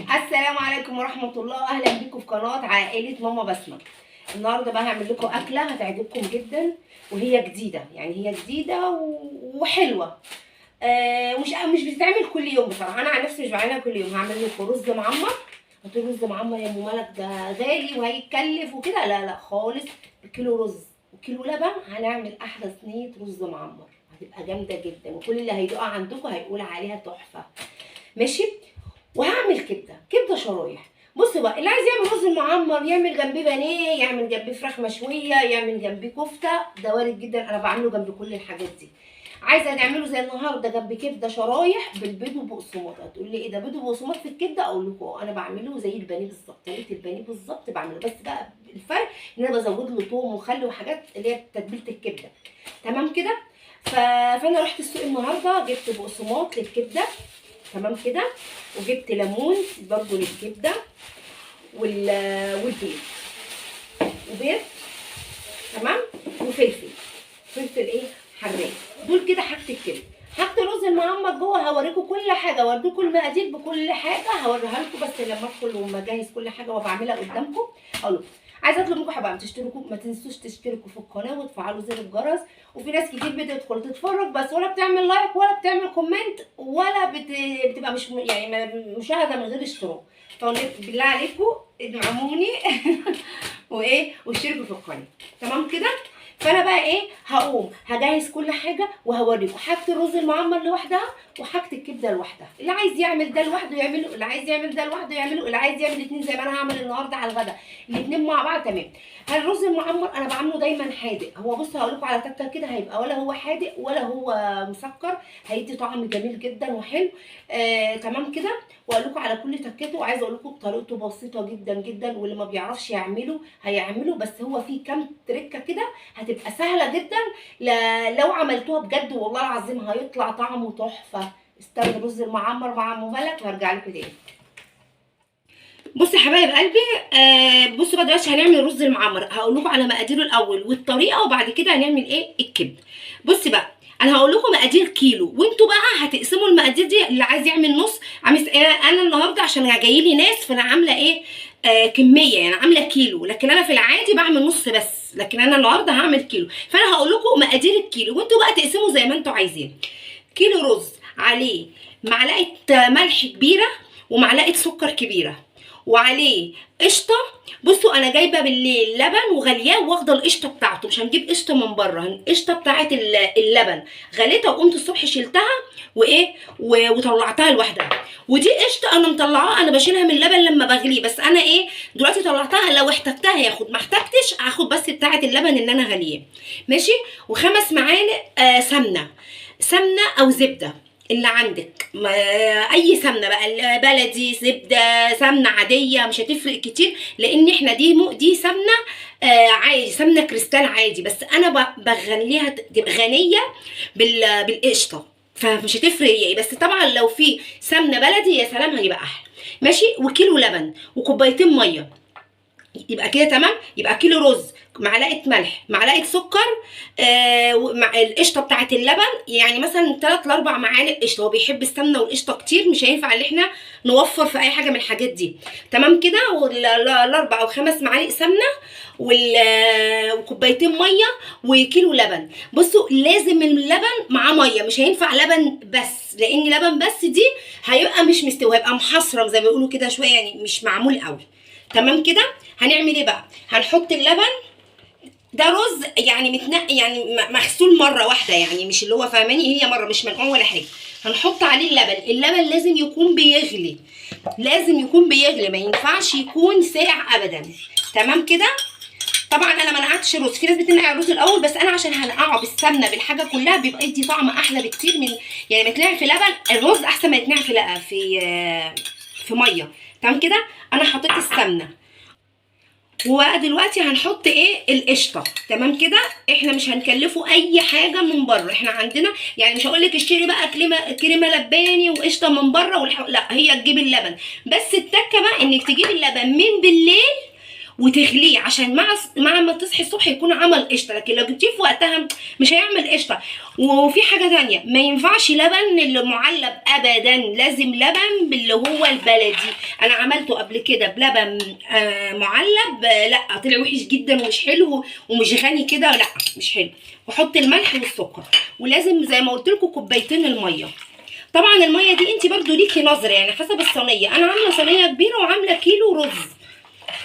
السلام عليكم ورحمة الله. أهلا بكم في قناة عائلة ماما بسمة. النهاردة بقى هعمل لكم أكلة هتعجبكم جدا، وهي جديدة، يعني هي جديدة وحلوة. مش بتتعمل كل يوم بصراحة. أنا عن نفسي مش بعملها كل يوم. هعمل لكم رز معمر. هتقولوا رز معمر يا أم ملك ده غالي وهيتكلف وكده. لا لا خالص، بكيلو رز وكيلو لبن هنعمل أحلى صينية رز معمر، هتبقى جامدة جدا، وكل اللي هيدوقها عندكم هيقول عليها تحفة. ماشي. وهعمل كبده شرايح. بص بقى، اللي عايز يعمل رز معمر يعمل جنبيه بانيه، يعمل جنبيه فراخ مشويه، يعمل جنبيه كفته، ده وارد جدا. انا بعمله جنب كل الحاجات دي. عايزه تعمله زي النهارده جنب كبده شرايح بالبيض وبقسماط. هتقول لي ايه ده بيض وبقسماط في الكبده؟ اقول لكم انا بعمله زي البانيه بالظبط، طريقه البانيه بالظبط بعمله، بس بقى الفرق ان انا بزود له ثوم وخل وحاجات اللي هي تتبيله الكبده. تمام كده. فانا رحت السوق النهارده، جبت بقسماط للكبده، تمام كده، وجبت ليمون برضو للكبده والبيض، وبيض، تمام، وفلفل، فلفل ايه حراق. دول كده حاجه الكبده. حاجه الرز المعمر جوه هوريكم كل حاجه، اوريكم المقادير بكل حاجه، هوريها لكم، بس لما ادخل وما اجهز كل حاجه وبعملها قدامكم اقول لكم. عايزه اطلب منكم حبايبي تشتركوا، ما تنسوش تشتركوا في القناه وتفعلوا زر الجرس. وفي ناس كتير بتدخل تتفرج بس ولا بتعمل لايك ولا بتعمل كومنت ولا بتبقى مش يعني مشاهده من غير اشتراك. بالله عليكم ادعموني وايه واشتركوا في القناه. تمام كده. فانا بقى ايه، هقوم هجهز كل حاجه وهوريكم حاجه الرز المعمر لوحدها وحاجه الكبده لوحدها. اللي عايز يعمل ده لوحده يعمله، اللي عايز يعمل ده لوحده يعمله، اللي عايز يعمل الاثنين زي ما انا هعمل النهارده على الغدا، الاثنين مع بعض تمام. الرز المعمر انا بعمله دايما حادق. هو بص هقول لكم على تكه كده، هيبقى ولا هو حادق ولا هو مسكر، هيدي طعم جميل جدا وحلو. تمام كده. واقول لكم على كل تكته، وعايزه اقول لكم طريقته بسيطه جدا جدا، واللي ما بيعرفش يعمله هيعمله، بس هو فيه كام تركه كده هتبقى سهله جدا. لو عملتوها بجد والله العظيم هيطلع طعمه تحفه. استنى الرز المعمر مع ام ملك وهرجع لكم تاني. بصوا يا حبايب قلبي، بصوا بقى دلوقتي هنعمل الرز المعمر. هقول لكم على مقاديره الاول والطريقه، وبعد كده هنعمل ايه الكبده. بصي بقى، انا هقول لكم مقادير كيلو، وانتوا بقى هتقسموا المقادير دي. اللي عايز يعمل نص انا النهارده عشان جاي لي ناس، فانا عامله ايه كميه، يعني عامله كيلو، لكن انا في العادي بعمل نص بس، لكن انا النهارده هعمل كيلو. فانا هقول لكم مقادير الكيلو، وانتوا بقى تقسموا زي ما انتوا عايزين. كيلو رز عليه معلقه ملح كبيره ومعلقه سكر كبيره، وعليه قشطه. بصوا انا جايبه بالليل لبن وغلياه واخده القشطه بتاعته، مش هنجيب قشطه من بره، القشطه بتاعه اللبن غليتها وقمت الصبح شلتها وايه وطلعتها لوحدها. ودي قشطه انا مطلعاها، انا بشيلها من اللبن لما بغليه، بس انا ايه دلوقتي طلعتها، لو احتجتها هاخد، ما احتجتش هاخد بس بتاعه اللبن اللي انا غليه. ماشي. وخمس معالق سمنه او زبده اللي عندك، اي سمنه بقى، بلدي، زبده، سمنه عاديه، مش هتفرق كتير، لان احنا دي سمنه عادي، سمنه كريستال عادي، بس انا بغليها تبقى غنيه بالقشطه، فمش هتفرق ايه، بس طبعا لو في سمنه بلدي يا سلام هيبقى احلى. ماشي. وكيلو لبن وكوبايتين ميه، يبقى كده تمام. يبقى كيلو رز، معلقه ملح، معلقه سكر، مع القشطه بتاعه اللبن، يعني مثلا 3 ل 4 معالق قشطه. هو بيحب السمنه والقشطه كتير، مش هينفع ان احنا نوفر في اي حاجه من الحاجات دي. تمام كده. والاربع او 5 معالق سمنه وكوبايتين ميه وكيلو لبن. بصوا لازم اللبن مع ميه، مش هينفع لبن بس، لان لبن بس دي هيبقى مش مستوي، هيبقى محصرم زي ما بيقولوا كده شويه، يعني مش معمول قوي. تمام كده. هنعمل ايه بقى؟ هنحط اللبن ده، رز يعني متنقي، يعني مغسول مره واحده، يعني مش اللي هو فاهماني، هي مره، مش منقوع ولا حاجه. هنحط عليه اللبن لازم يكون بيغلي، لازم يكون بيغلي، ما ينفعش يكون ساقع ابدا. تمام كده. طبعا انا ما نقعتش الرز، في ناس بتنقع الرز الاول، بس انا عشان هنقعه بالسمنه بالحاجه كلها بيبقى يدي طعم احلى بكتير من، يعني ما يتنقع في لبن الرز احسن ما يتنقع في ميه. تمام كده. انا حطيت السمنه، ودلوقتي هنحط ايه القشطه. تمام كده. احنا مش هنكلفه اي حاجه من بره، احنا عندنا، يعني مش هقول لك اشتري بقى كريمه لباني وقشطه من بره لا، هي تجيب اللبن بس. التكه بقى انك تجيب اللبن من بالليل وتغليه عشان مع ما تصحي الصبح يكون عمل قشطه، لكن لو جبتيه في وقتها مش هيعمل قشطه. وفي حاجه تانية، ما ينفعش لبن المعلب ابدا، لازم لبن اللي هو البلدي. انا عملته قبل كده بلبن معلب، لا طلع وحش جدا ومش حلو ومش غني كده، لا مش حلو. وحط الملح والسكر، ولازم زي ما قلت لكم كوبايتين الميه. طبعا الميه دي انت برضو ليكي نظره يعني حسب الصينيه. انا عامله صينيه كبيره وعامله كيلو رز،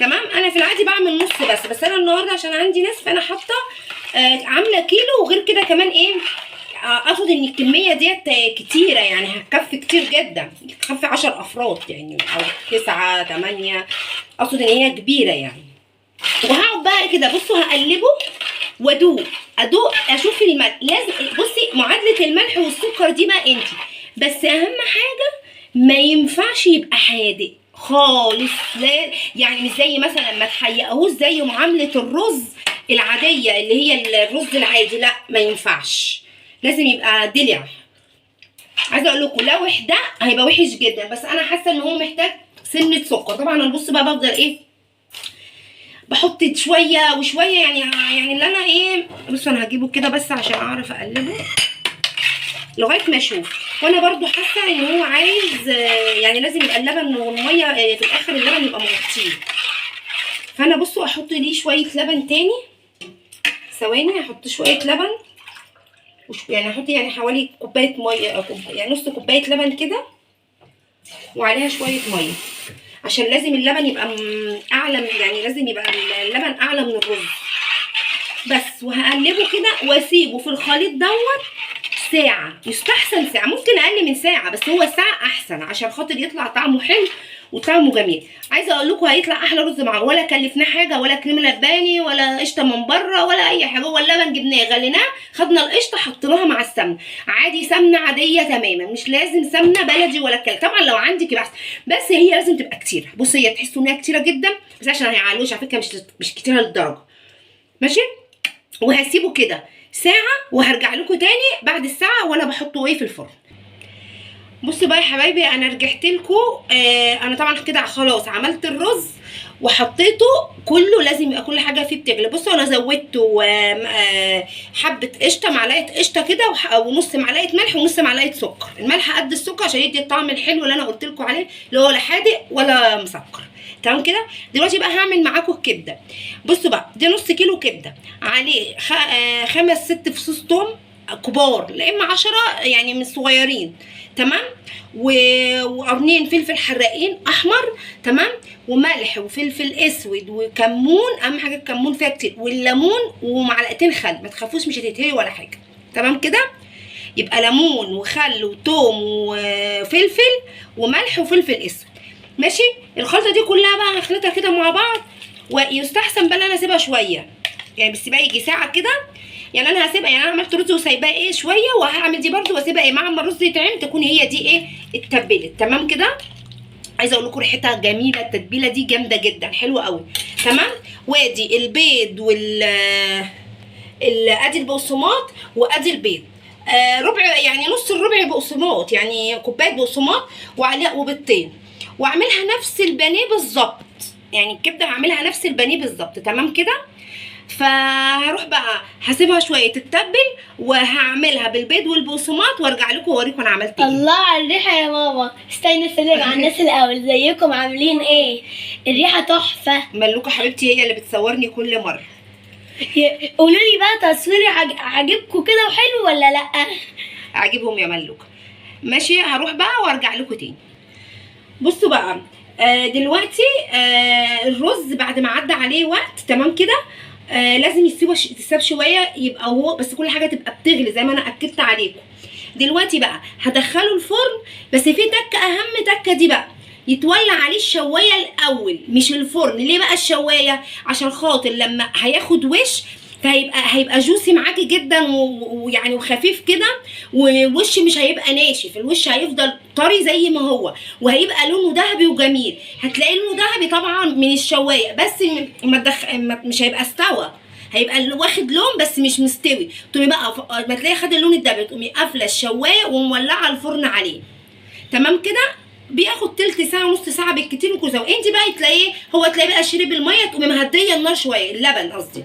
تمام. انا في العادي بعمل نص بس انا النهارده عشان عندي ناس فانا حاطه عامله كيلو. وغير كده كمان ايه، اقصد ان الكميه ديت كتيره يعني هتكفي كتير جدا، تكفي 10 افراد يعني او 9 8، اقصد ان هي كبيره يعني. وهقعد بقى كده بصوا هقلبه وادوق اشوف الملح. لازم بصي معادله الملح والسكر دي بقى انت بس، اهم حاجه ما ينفعش يبقى حادق خالص، لا يعني مش زي مثلا ما تحيقهوش زي معامله الرز العاديه اللي هي الرز العادي، لا ما ينفعش، لازم يبقى دلع. عايزه اقول لكم لو احدى هيبقى وحش جدا، بس انا حاسه ان هو محتاج سنه سكر. طبعا انا بص بقى بفضل ايه، بحط شويه وشويه يعني اللي انا ايه، بصوا انا هجيبه كده بس عشان اعرف اقلبه لغايه ما اشوف. وانا برضو حاسه ان هو عايز يعني لازم يبقى اللبن والميه في الاخر اللبن يبقى مغطيه. فانا بصوا احط ليه شويه لبن تاني، ثواني احط شويه لبن يعني احط يعني حوالي كوبايه ميه يعني نص كوبايه لبن كده، وعليها شويه ميه عشان لازم اللبن يبقى اعلى، يعني لازم يبقى اللبن اعلى من الرز بس. وهقلبه كده واسيبه في الخليط دوت ساعه، يستحسن ساعه، ممكن اقل من ساعه بس هو ساعه احسن عشان خاطر يطلع طعمه حلو وطعمه جميل. عايزه اقول لكم هيطلع احلى رز معاه، ولا كلفناه حاجه ولا كريم لباني ولا قشطه من بره ولا اي حاجه. هو اللبن جبناه غليناه، خدنا القشطه حطيناها مع السمنه عادي، سمنه عاديه تماما، مش لازم سمنه بلدي ولا كلام. طبعا لو عندك يبقى احسن، بس هي لازم تبقى كتيره. بصي هي تحسوا انها كتيره جدا بس عشان هيعلوش على فكره، مش كتيره للدرجه، ماشي. وهسيبه كده ساعه وهرجع لكم تاني بعد الساعه وانا بحطه ايه في الفرن. بصوا بقى يا حبايبي انا رجعت لكم. انا طبعا كده خلاص عملت الرز وحطيته كله، لازم يبقى كل حاجه فيه بتغلي. بصوا انا زودته حبه قشطه، معلقه قشطه كده ونص معلقه ملح ونص معلقه سكر. الملح قد السكر عشان يدي الطعم الحلو اللي انا قلت لكم عليه، اللي هو لا حادق ولا مسكر، تمام كده. دلوقتي بقى هعمل معاكم الكبده. بصوا بقى دي نص كيلو كبده، عليه 5 6 فصوص توم كبار، لا اما 10 يعني من الصغيرين، تمام. وقرنين فلفل حراقين احمر، تمام. وملح وفلفل اسود وكمون، اهم حاجه الكمون فيها كتير، والليمون ومعلقتين خل، ما تخافوش مش هتتهري ولا حاجه، تمام كده. يبقى ليمون وخل وتوم وفلفل وملح وفلفل اسود، ماشي. الخلطه دي كلها بقى هخلطها كده مع بعض. ويستحسن بقى انا اسيبها شويه يعني، بس بقى يجي ساعه كده يعني. انا هسيبها يعني، انا عملت رز وسايباه ايه شويه، وهعمل دي برده واسيبها ايه مع ما الرز يتعمل تكون هي دي ايه اتبلت، تمام كده. عايزه اقول لكم ريحتها جميله، التتبيله دي جامده جدا حلوه قوي، تمام. وادي البيض ادي البقسماط وادي البيض، ربع يعني نص الربع بقسماط يعني كوبايه بقسماط وعليها وبيضتين، واعملها نفس البانيه بالظبط يعني الكبده هعملها نفس البانيه بالظبط، تمام كده. فهروح بقى هسيبها شويه تتبل وهعملها بالبيض والبقسماط وارجع لكم واوريكم انا عملت ايه. الله على الريحه يا ماما. استني اسلم على الناس الاول، ازيكم عاملين ايه؟ الريحه تحفه. ملوكه حبيبتي هي اللي بتصورني كل مره. قولوا لي بقى تصويري عجبكم كده وحلو ولا لا؟ عاجبهم يا ملوكه. ماشي هروح بقى وارجع لكم تاني. بصوا بقى دلوقتي الرز بعد ما عدى عليه وقت، تمام كده. لازم يتساب شويه يبقى هو بس كل حاجه تبقى بتغلي زي ما انا اكدت عليكم. دلوقتي بقى هدخله الفرن، بس في تكه اهم تكه دي بقى، يتولع عليه الشوايه الاول مش الفرن. ليه بقى الشوايه؟ عشان خاطر لما هياخد وش فهيبقى جوسي معاكي جدا ويعني وخفيف كده، ووش مش هيبقى ناشف، الوش هيفضل طري زي ما هو، وهيبقى لونه ذهبي وجميل. هتلاقي لونه ذهبي طبعا من الشوايه، بس مش هيبقى استوى، هيبقى واخد لون بس مش مستوي. تقومي بقى ما تلاقي خد اللون الذهبي تقومي قافله الشوايه ومولعه الفرن عليه، تمام كده. بياخد تلت ساعه نص ساعه بالكتير يكون سوا. انت بقى تلاقيه هو تلاقيه بقى شرب الميه، تقومي مهديه النار شويه، اللبن قصدي،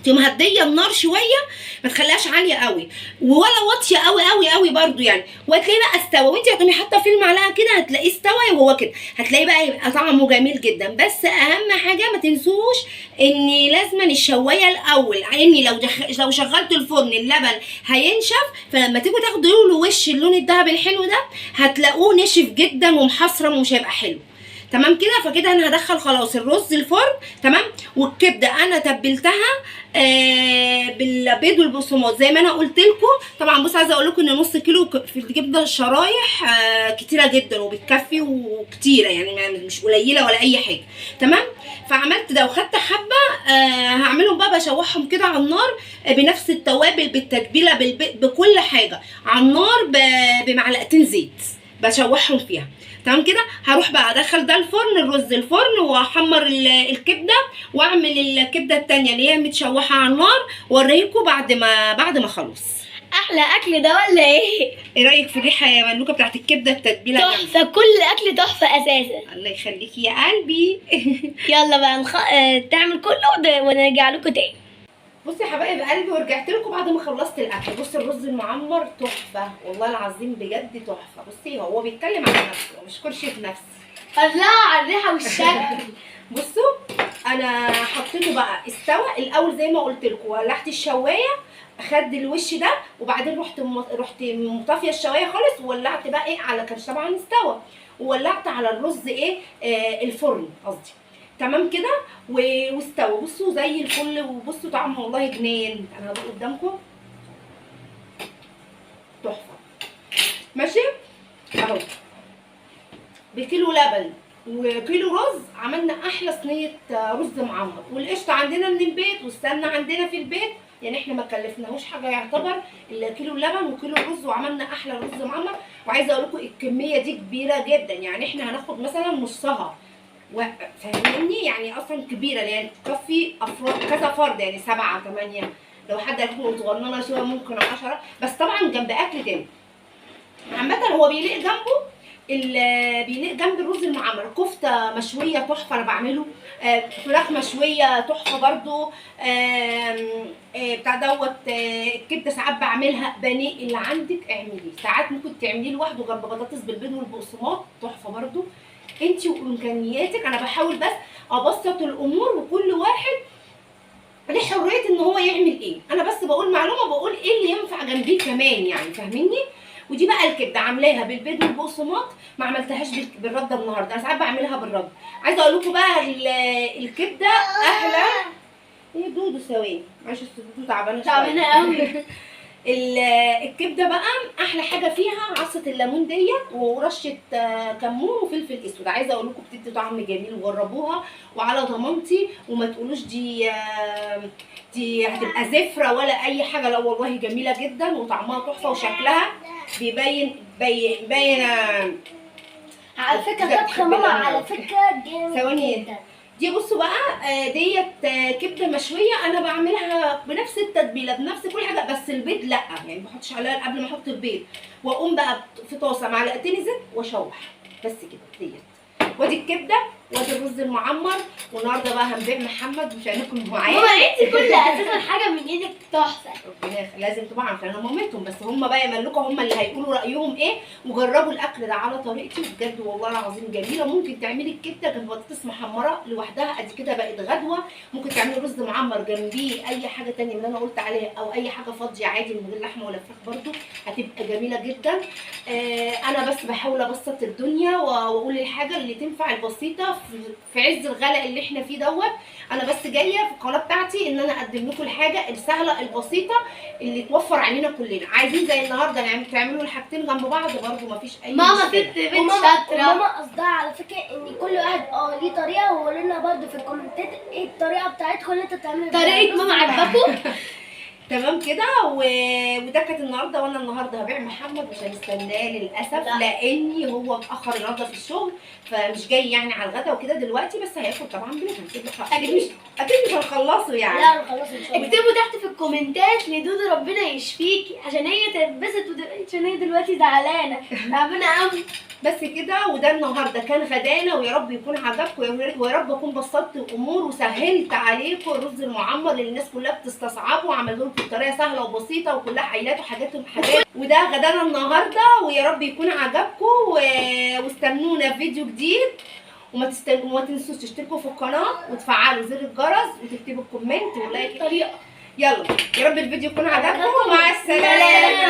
تقوم مهديه النار شويه، ما تخليهاش عاليه قوي ولا واطيه قوي قوي قوي برده يعني، وهتلاقيه بقى استوى. وانت هتقومي حاطه فيه المعلقه كده هتلاقيه استوى وهو كده، هتلاقيه بقى يبقى طعمه جميل جدا. بس اهم حاجه ما تنسوش ان لازم الشوايه الاول، لان لو شغلت الفرن اللبن هينشف، فلما تيجوا تاخدوا له وش اللون الذهبي الحلو ده هتلاقوه نشف جدا ومحصرم ومش هيبقى حلو. تمام كده. فكده انا هدخل خلاص الرز الفرن. تمام. والكبده انا تبلتها بالبيض والبقسماط زي ما انا قلت لكم. طبعا بص عايزه اقول لكم ان نص كيلو في الكبده شرايح كتيره جدا وبتكفي وكتيره يعني مش قليله ولا اي حاجه. تمام. فعملت ده وخدت حبه هعملهم بقى بشوحهم كده على النار بنفس التوابل بالتتبيله بكل حاجه على النار بمعلقتين زيت بشوحهم فيها. تمام كده. هروح بقى ادخل ده الفرن، الرز الفرن، واحمر الكبده واعمل الكبده التانية اللي هي متشوحه على النار واوريكم بعد ما اخلص. احلى اكل ده ولا ايه؟ ايه رايك في الريحه يا ملوكه بتاعت الكبده التتبيله؟ تحفه، كل اكل تحفه اساسا. الله يخليكي يا قلبي. يلا بقى تعمل كله ونرجع لكم تاني. بصي يا حبايب قلبي، ورجعت لكم بعد ما خلصت الاكل. بصي الرز المعمر تحفه والله العظيم بجد تحفه. بصي هو بيتكلم على نفسه مش كرشه نفسي. الله على الريحه والشكل. بصوا انا حطيته بقى استوى الاول زي ما قلت لكم، ولعت الشوايه خد الوش ده، وبعدين رحت مطفيه الشوايه خالص وولعت بقى ايه على كانش طبعا استوى، وولعت على الرز ايه الفرن قصدي. تمام كده. واستوى. بصوا زي الفل، وبصوا طعمه والله جنان. انا هدوق قدامكم تحفه. ماشي اهو. بكيلو لبن وكيلو رز عملنا احلى صينيه رز معمر. والقشطه عندنا من البيت والسمنه عندنا في البيت، يعني احنا ما كلفناهوش حاجه يعتبر الا كيلو اللبن وكيلو الرز وعملنا احلى رز معمر. وعايزه اقول لكم الكميه دي كبيره جدا، يعني احنا هناخد مثلا نصها فاهميني، يعني اصلا كبيره يعني تكفي افراد كذا فرد، يعني 7 8. لو حد هيكون صغننه شويه ممكن 10، بس طبعا جنب اكل تاني. عامه هو بيليق جنبه بيليق جنب الرز المعمر كفته مشويه تحفه انا بعمله، فراخ مشويه تحفه برضو، بتاع دوت الكبده ساعات بعملها بانيه. اللي عندك اعمليه، ساعات ممكن تعمليه لوحده جنب بطاطس بالبيض والبقسماط تحفه برضو. انت وامكانياتك، انا بحاول بس ابسط الامور وكل واحد ليه حريه ان هو يعمل ايه. انا بس بقول معلومه، بقول ايه اللي ينفع جنبيه كمان يعني فاهميني. ودي بقى الكبده عاملاها بالبيض والبقسماط، ما عملتهاش بالرده النهارده، انا ساعات بعملها بالرده. عايزه اقول لكم بقى الكبده احلى. ايه دودو ثواني معلش دودو تعبانه قوي. الكبده بقى احلى حاجه فيها عصه الليمون ديت ورشه كمون وفلفل اسود. عايزه اقول لكم بتدي طعم جميل، وجربوها وعلى ضمانتي وما تقولوش دي هتبقى زفره ولا اي حاجه. لا والله جميله جدا وطعمها تحفه وشكلها بيبين على فكره طبخ ماما على فكره ثواني جدا. دي بصوا بقى ديت كبده مشويه انا بعملها بنفس التتبيله بنفس كل حاجه، بس البيض لا يعني ما بحطش عليها قبل ما احط البيض، واقوم بقى في طاسه معلقتين زيت واشوح بس كده ديت. وادي الكبده وادي الرز المعمر. والنهارده بقى هنبيع محمد مش هناكل معاه. ماما انت كل اساسا حاجه من ايدك تحفه. ربنا لازم طبعا عشان انا مامتهم، بس هم بقى يملكوا هم اللي هيقولوا رايهم ايه. وجربوا الاكل ده على طريقتي بجد والله العظيم جميله. ممكن تعملي الكبده جنب بطاطس محمره لوحدها ادي كده بقت غدوه. ممكن تعملي رز معمر جنبيه اي حاجه ثانيه من اللي انا قلت عليها، او اي حاجه فاضيه عادي من غير لحمه ولا فراخ برده هتبقى جميله جدا. انا بس بحاول ابسط الدنيا واقول الحاجه اللي تنفع البسيطه في عز الغلاء اللي احنا فيه دوت. انا بس جايه في القناه بتاعتي ان انا اقدم لكم الحاجه السهله البسيطه اللي توفر علينا كلنا. عايزين زي النهارده تعملوا الحاجتين جنب بعض برده مفيش اي ماما مشكله. ست بنت شاطره. ماما قصدها على فكره ان كل واحد ليه طريقه، وقولوا لنا برده في الكومنتات ايه الطريقه بتاعتكم اللي انتوا بتعملوا طريقه ماما عجبكم؟ تمام كده وده كانت النهارده، وانا النهارده هبيع محمد مش هنستناه للاسف، لا. لاني هو اتاخر النهارده في الشغل، فمش جاي يعني على الغدا وكده دلوقتي، بس هياخد طبعا بنت اكيد مش هنخلصه يعني. لا خلاص ان شاء الله. اكتبوا تحت في الكومنتات لدودو ربنا يشفيكي عشان هي تتبسط عشان هي دلوقتي زعلانه تعبانه قوي. بس كده، وده النهارده كان غدانا، ويا رب يكون عجبكم، ويا رب اكون بسطت الامور وسهلت عليكم الرز المعمر اللي الناس كلها بتستصعبه، وعملته لكم بطريقه سهله وبسيطه وكلها حيلات وحاجات. وده غدانا النهارده، ويا رب يكون عجبكم واستنونا في فيديو جديد، وما تنسوش تشتركوا في القناه وتفعلوا زر الجرس وتكتبوا الكومنت واللايك. طريقه. يلا، يا رب الفيديو يكون عجبكم، ومع السلامه.